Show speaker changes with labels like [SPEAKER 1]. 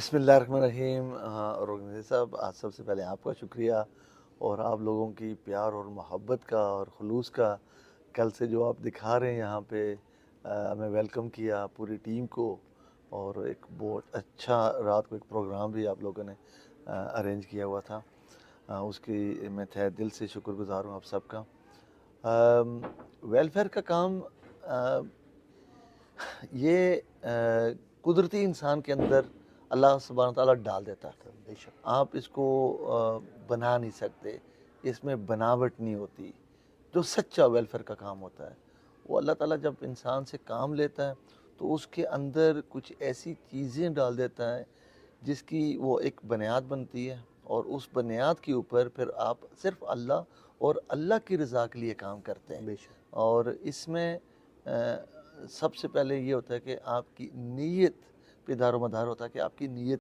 [SPEAKER 1] बिस्मिल्लाहिर्रहमानिर्रहीम। ऑर्गेनाइजर साहब, आज सबसे पहले आपका शुक्रिया और आप लोगों की प्यार और मोहब्बत का और खुलूस का कल से जो आप दिखा रहे हैं यहाँ पे। हमें वेलकम किया पूरी टीम को और एक बहुत अच्छा रात को एक प्रोग्राम भी आप लोगों ने अरेंज किया हुआ था। उसकी मैं तहे दिल से शुक्रगुजार हूँ आप सबका। वेलफेयर का काम ये कुदरती इंसान के अंदर अल्लाह सुब्हानहू ताला डाल देता है।
[SPEAKER 2] बेशक।
[SPEAKER 1] आप इसको बना नहीं सकते, इसमें बनावट नहीं होती। जो सच्चा वेलफेयर का काम होता है वो अल्लाह ताला जब इंसान से काम लेता है तो उसके अंदर कुछ ऐसी चीज़ें डाल देता है जिसकी वो एक बुनियाद बनती है, और उस बुनियाद के ऊपर फिर आप सिर्फ अल्लाह और अल्लाह की रज़ा के लिए काम करते हैं।
[SPEAKER 2] बेशक।
[SPEAKER 1] और इसमें सबसे पहले ये होता है कि आपकी नीयत पे दारोमदार होता है कि आपकी नीयत